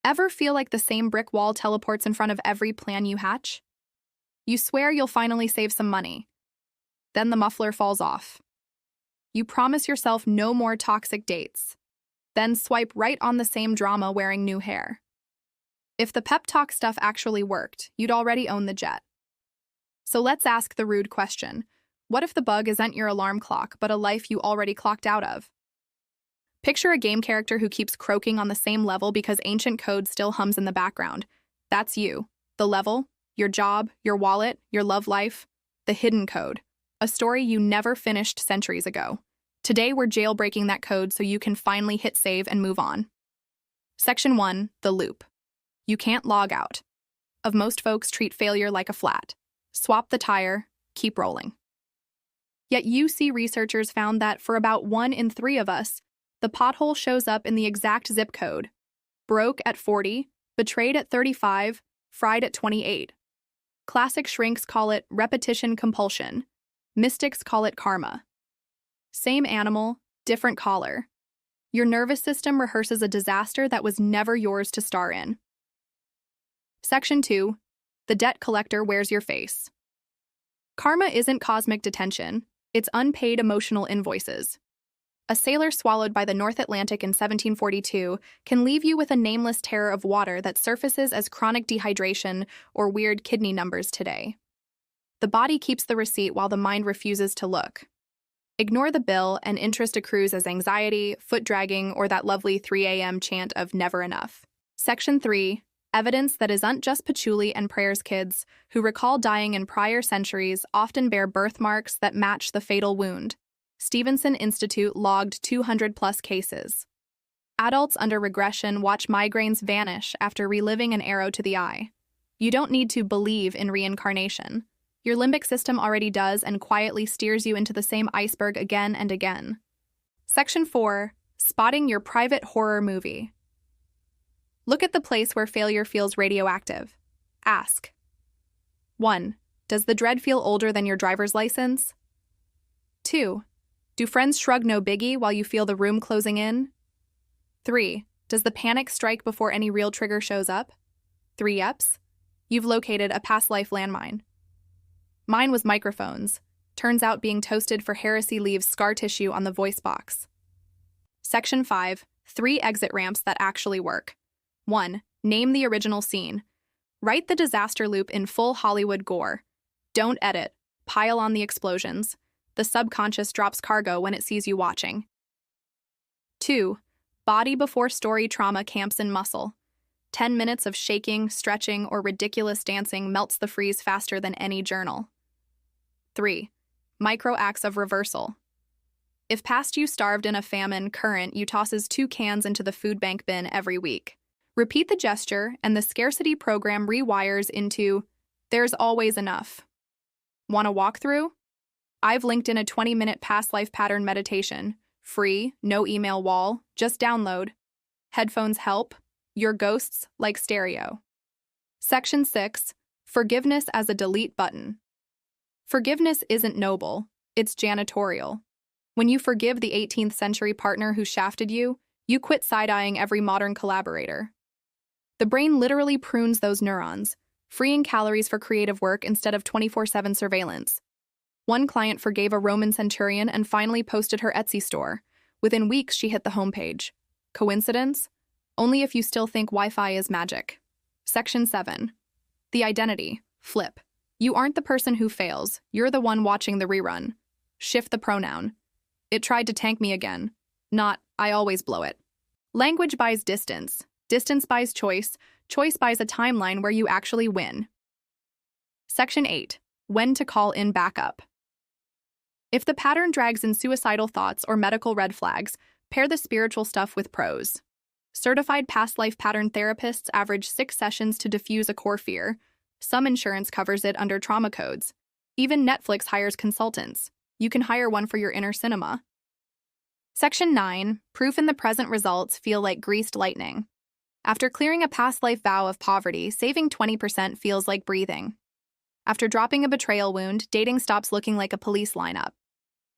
Ever feel like the same brick wall teleports in front of every plan you hatch? You swear you'll finally save some money. Then the muffler falls off. You promise yourself no more toxic dates. Then swipe right on the same drama wearing new hair. If the pep talk stuff actually worked, you'd already own the jet. So let's ask the rude question. What if the bug isn't your alarm clock, but a life you already clocked out of? Picture a game character who keeps croaking on the same level because ancient code still hums in the background. That's you. The level, your job, your wallet, your love life, the hidden code. A story you never finished centuries ago. Today we're jailbreaking that code so you can finally hit save and move on. Section 1, the loop. You can't log out. Of most folks treat failure like a flat. Swap the tire, keep rolling. Yet UC researchers found that for about 1 in 3 of us, the pothole shows up in the exact zip code. Broke at 40, betrayed at 35, fried at 28. Classic shrinks call it repetition compulsion. Mystics call it karma. Same animal, different collar. Your nervous system rehearses a disaster that was never yours to star in. Section 2. The debt collector wears your face. Karma isn't cosmic detention, it's unpaid emotional invoices. A sailor swallowed by the North Atlantic in 1742 can leave you with a nameless terror of water that surfaces as chronic dehydration or weird kidney numbers today. The body keeps the receipt while the mind refuses to look. Ignore the bill and interest accrues as anxiety, foot dragging, or that lovely 3 a.m. chant of never enough. Section 3. Evidence that isn't just patchouli and prayers. Kids who recall dying in prior centuries often bear birthmarks that match the fatal wound. Stevenson Institute logged 200-plus cases. Adults under regression watch migraines vanish after reliving an arrow to the eye. You don't need to believe in reincarnation. Your limbic system already does and quietly steers you into the same iceberg again and again. Section 4. Spotting your private horror movie. Look at the place where failure feels radioactive. Ask. 1. Does the dread feel older than your driver's license? 2. Do friends shrug no biggie while you feel the room closing in? 3. Does the panic strike before any real trigger shows up? 3 yeps. You've located a past life landmine. Mine was microphones. Turns out being toasted for heresy leaves scar tissue on the voice box. Section 5. 3 exit ramps that actually work. 1. Name the original scene. Write the disaster loop in full Hollywood gore. Don't edit. Pile on the explosions. The subconscious drops cargo when it sees you watching. 2. Body before story trauma camps in muscle. 10 minutes of shaking, stretching, or ridiculous dancing melts the freeze faster than any journal. 3. Micro acts of reversal. If past you starved in a famine, current you tosses 2 cans into the food bank bin every week. Repeat the gesture, and the scarcity program rewires into, there's always enough. Want a walkthrough? I've linked in a 20-minute past life pattern meditation. Free, no email wall, just download. Headphones help. Your ghosts like stereo. Section 6. Forgiveness as a delete button. Forgiveness isn't noble, it's janitorial. When you forgive the 18th century partner who shafted you, you quit side-eyeing every modern collaborator. The brain literally prunes those neurons, freeing calories for creative work instead of 24/7 surveillance. One client forgave a Roman centurion and finally posted her Etsy store. Within weeks, she hit the homepage. Coincidence? Only if you still think Wi-Fi is magic. Section 7. The identity. Flip. You aren't the person who fails. You're the one watching the rerun. Shift the pronoun. It tried to tank me again. Not, I always blow it. Language buys distance. Distance buys choice. Choice buys a timeline where you actually win. Section 8. When to call in backup. If the pattern drags in suicidal thoughts or medical red flags, pair the spiritual stuff with prose. Certified past life pattern therapists average 6 sessions to diffuse a core fear. Some insurance covers it under trauma codes. Even Netflix hires consultants. You can hire one for your inner cinema. Section 9. Proof in the present results feel like greased lightning. After clearing a past life vow of poverty, saving 20% feels like breathing. After dropping a betrayal wound, dating stops looking like a police lineup.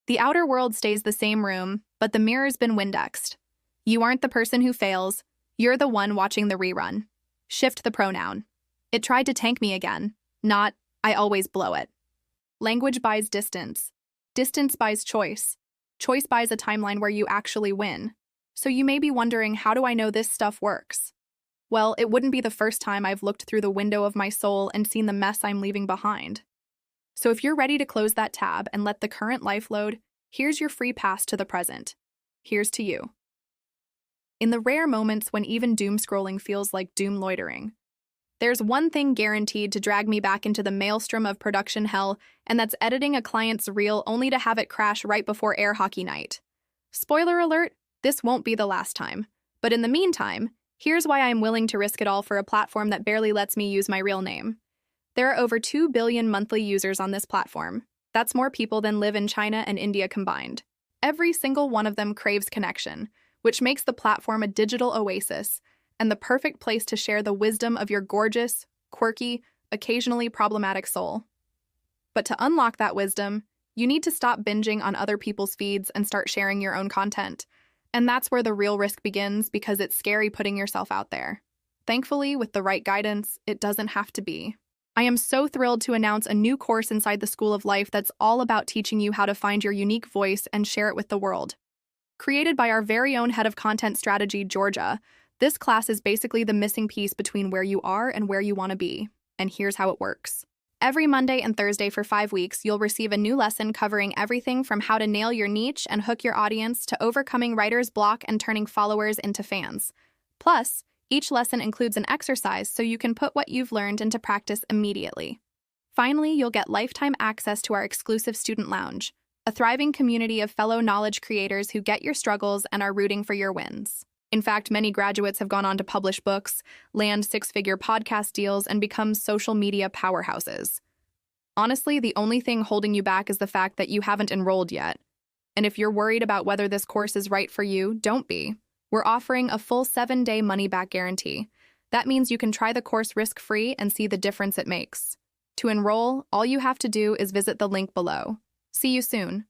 The outer world stays the same room, but the mirror's been Windexed. You aren't the person who fails, You're the one watching the rerun. Shift the pronoun. It tried to tank me again, not, I always blow it. Language buys distance. Distance buys choice. Choice buys a timeline where you actually win. So you may be wondering, how do I know this stuff works? Well, it wouldn't be the first time I've looked through the window of my soul and seen the mess I'm leaving behind. So if you're ready to close that tab and let the current life load, here's your free pass to the present. Here's to you. In the rare moments when even doom scrolling feels like doom loitering, there's one thing guaranteed to drag me back into the maelstrom of production hell, and that's editing a client's reel only to have it crash right before air hockey night. Spoiler alert, this won't be the last time. But in the meantime, here's why I'm willing to risk it all for a platform that barely lets me use my real name. There are over 2 billion monthly users on this platform. That's more people than live in China and India combined. Every single one of them craves connection, which makes the platform a digital oasis and the perfect place to share the wisdom of your gorgeous, quirky, occasionally problematic soul. But to unlock that wisdom, you need to stop binging on other people's feeds and start sharing your own content. And that's where the real risk begins, because it's scary putting yourself out there. Thankfully, with the right guidance, it doesn't have to be. I am so thrilled to announce a new course inside the School of Life that's all about teaching you how to find your unique voice and share it with the world. Created by our very own head of content strategy, Georgia, this class is basically the missing piece between where you are and where you want to be. And here's how it works. Every Monday and Thursday for 5 weeks, you'll receive a new lesson covering everything from how to nail your niche and hook your audience to overcoming writer's block and turning followers into fans. Plus, each lesson includes an exercise so you can put what you've learned into practice immediately. Finally, you'll get lifetime access to our exclusive student lounge, a thriving community of fellow knowledge creators who get your struggles and are rooting for your wins. In fact, many graduates have gone on to publish books, land six-figure podcast deals, and become social media powerhouses. Honestly, the only thing holding you back is the fact that you haven't enrolled yet. And if you're worried about whether this course is right for you, don't be. We're offering a full 7-day money-back guarantee. That means you can try the course risk-free and see the difference it makes. To enroll, all you have to do is visit the link below. See you soon.